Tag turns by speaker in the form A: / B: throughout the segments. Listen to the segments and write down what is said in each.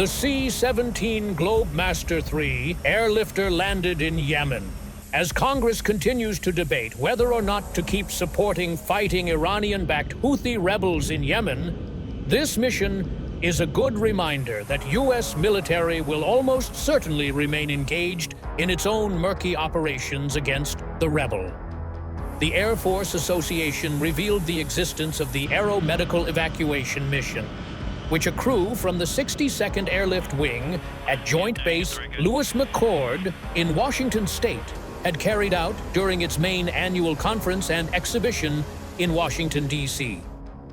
A: The C-17 Globemaster III airlifter landed in Yemen. As Congress continues to debate whether or not to keep supporting fighting Iranian-backed Houthi rebels in Yemen, this mission is a good reminder that U.S. military will almost certainly remain engaged in its own murky operations against the rebel. The Air Force Association revealed the existence of the Aeromedical Evacuation Mission, which a crew from the 62nd Airlift Wing at Joint Base Lewis McChord in Washington State had carried out during its main annual conference and exhibition in Washington, D.C.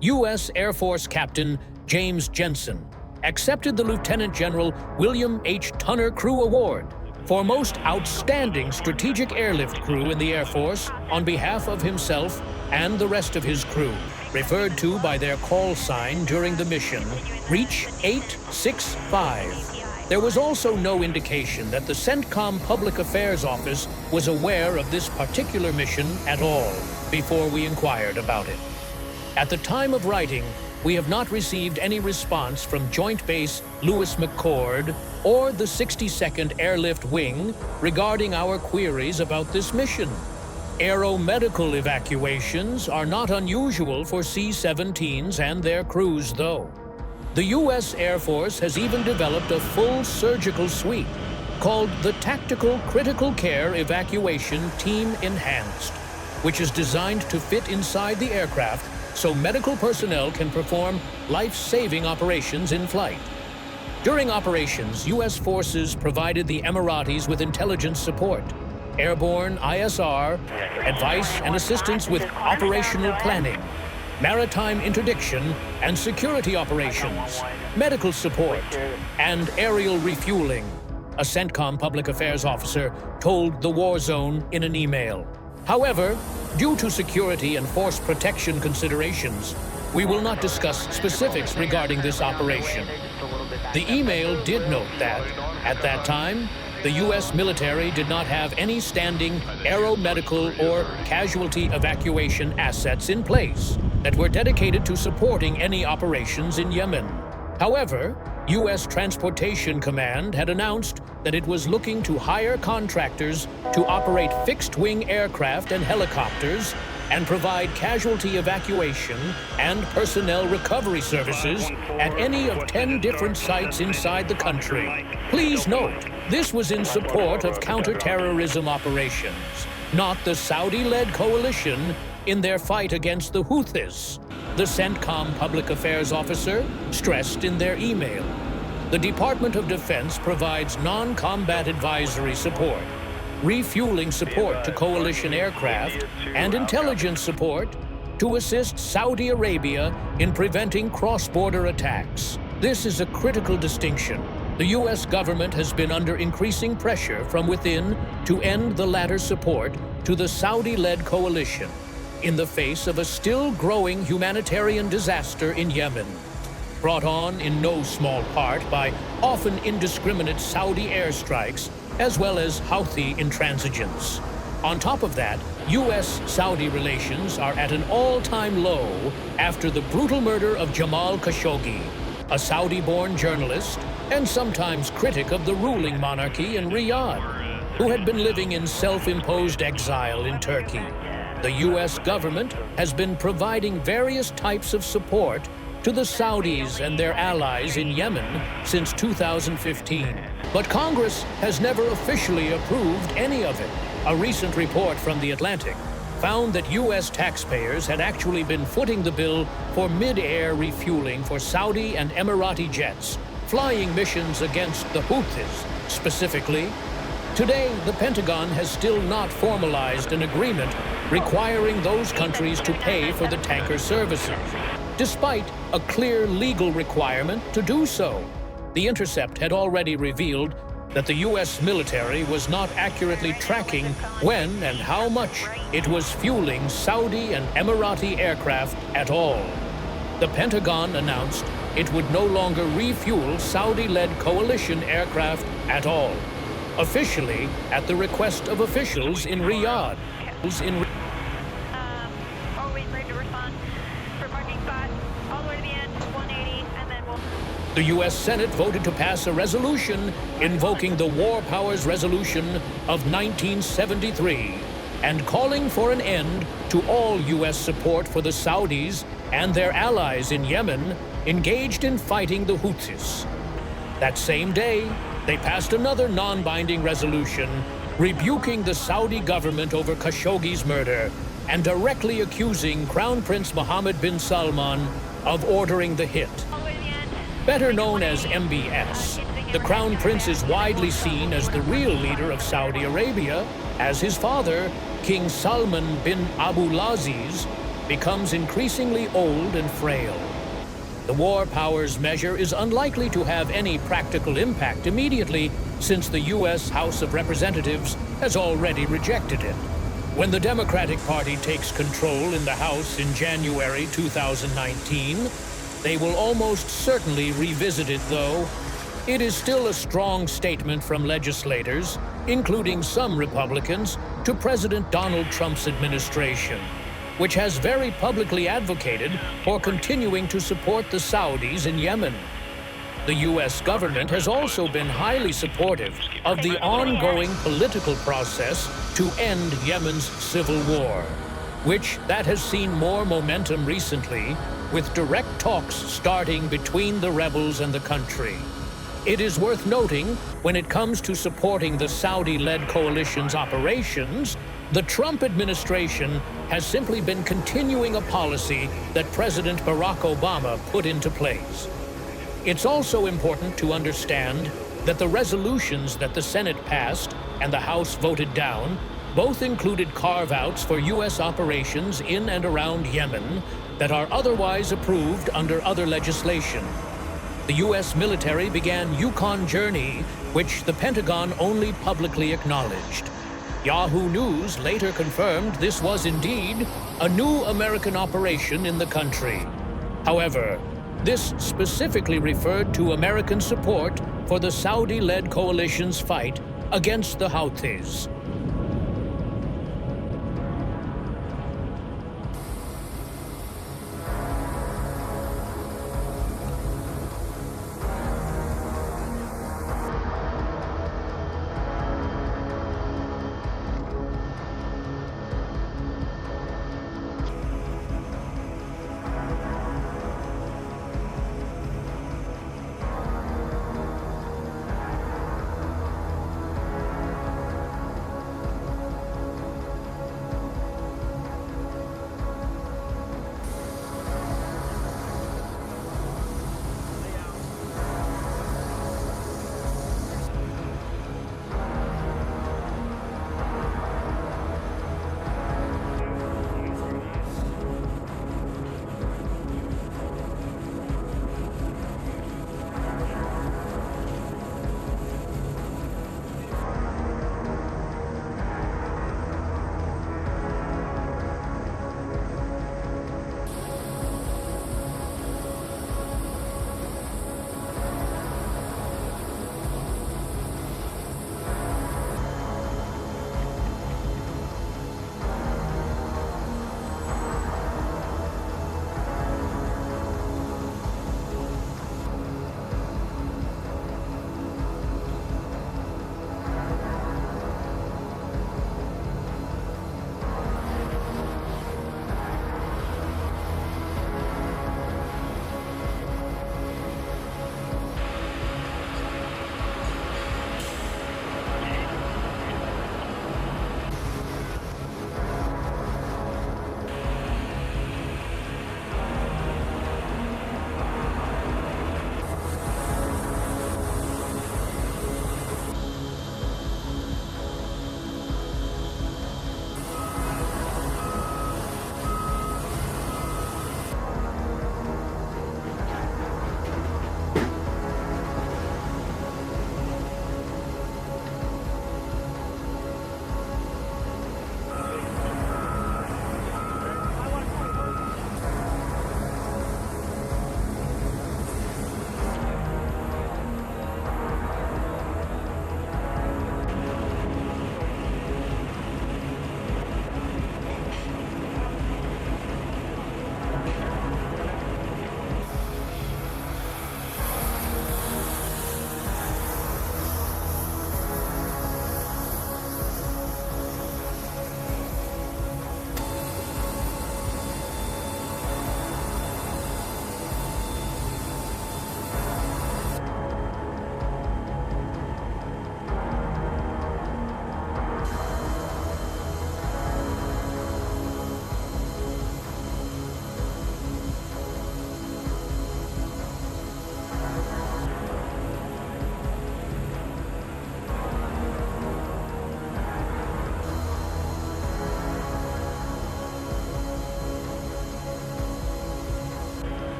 A: U.S. Air Force Captain James Jensen accepted the Lieutenant General William H. Tunner Crew Award for Most Outstanding Strategic Airlift Crew in the Air Force on behalf of himself and the rest of his crew, referred to by their call sign during the mission, Reach 865. There was also no indication that the CENTCOM Public Affairs Office was aware of this particular mission at all before we inquired about it. At the time of writing, we have not received any response from Joint Base Lewis McChord or the 62nd Airlift Wing regarding our queries about this mission. Aeromedical evacuations are not unusual for C-17s and their crews, though. The U.S. Air Force has even developed a full surgical suite called the Tactical Critical Care Evacuation Team Enhanced, which is designed to fit inside the aircraft so medical personnel can perform life-saving operations in flight. During operations, U.S. forces provided the Emiratis with intelligence support, airborne ISR, advice and assistance with operational planning, maritime interdiction and security operations, medical support, and aerial refueling, a CENTCOM public affairs officer told the War Zone in an email. However, due to security and force protection considerations, we will not discuss specifics regarding this operation. The email did note that, at that time, the U.S. military did not have any standing aeromedical or casualty evacuation assets in place that were dedicated to supporting any operations in Yemen. However, U.S. Transportation Command had announced that it was looking to hire contractors to operate fixed-wing aircraft and helicopters and provide casualty evacuation and personnel recovery services at any of 10 different sites inside the country. Please note, this was in support of counterterrorism operations, not the Saudi-led coalition in their fight against the Houthis, the CENTCOM public affairs officer stressed in their email. The Department of Defense provides non-combat advisory support, refueling support to coalition aircraft, and intelligence support to assist Saudi Arabia in preventing cross-border attacks. This is a critical distinction. The U.S. government has been under increasing pressure from within to end the latter support to the Saudi-led coalition in the face of a still growing humanitarian disaster in Yemen, brought on in no small part by often indiscriminate Saudi airstrikes as well as Houthi intransigence. On top of that, U.S.-Saudi relations are at an all-time low after the brutal murder of Jamal Khashoggi, a Saudi-born journalist and sometimes critic of the ruling monarchy in Riyadh, who had been living in self-imposed exile in Turkey. The U.S. government has been providing various types of support to the Saudis and their allies in Yemen since 2015. But Congress has never officially approved any of it. A recent report from The Atlantic found that U.S. taxpayers had actually been footing the bill for mid-air refueling for Saudi and Emirati jets, flying missions against the Houthis specifically. Today, the Pentagon has still not formalized an agreement requiring those countries to pay for the tanker services, despite a clear legal requirement to do so. The Intercept had already revealed that the U.S. military was not accurately tracking when and how much it was fueling Saudi and Emirati aircraft at all. The Pentagon announced it would no longer refuel Saudi-led coalition aircraft at all, officially at the request of officials in Riyadh. The U.S. Senate voted to pass a resolution invoking the War Powers Resolution of 1973 and calling for an end to all U.S. support for the Saudis and their allies in Yemen engaged in fighting the Houthis. That same day, they passed another non-binding resolution rebuking the Saudi government over Khashoggi's murder and directly accusing Crown Prince Mohammed bin Salman of ordering the hit. Better known as MBS, the Crown Prince is widely seen as the real leader of Saudi Arabia, as his father, King Salman bin Abdulaziz, becomes increasingly old and frail. The War Powers measure is unlikely to have any practical impact immediately, since the U.S. House of Representatives has already rejected it. When the Democratic Party takes control in the House in January 2019, they will almost certainly revisit it, though. It is still a strong statement from legislators, including some Republicans, to President Donald Trump's administration, which has very publicly advocated for continuing to support the Saudis in Yemen. The U.S. government has also been highly supportive of the ongoing political process to end Yemen's civil war, which has seen more momentum recently, with direct talks starting between the rebels and the country. It is worth noting, when it comes to supporting the Saudi-led coalition's operations, the Trump administration has simply been continuing a policy that President Barack Obama put into place. It's also important to understand that the resolutions that the Senate passed and the House voted down both included carve-outs for U.S. operations in and around Yemen that are otherwise approved under other legislation. The U.S. military began Yukon Journey, which the Pentagon only publicly acknowledged. Yahoo News later confirmed this was indeed a new American operation in the country. However, this specifically referred to American support for the Saudi-led coalition's fight against the Houthis.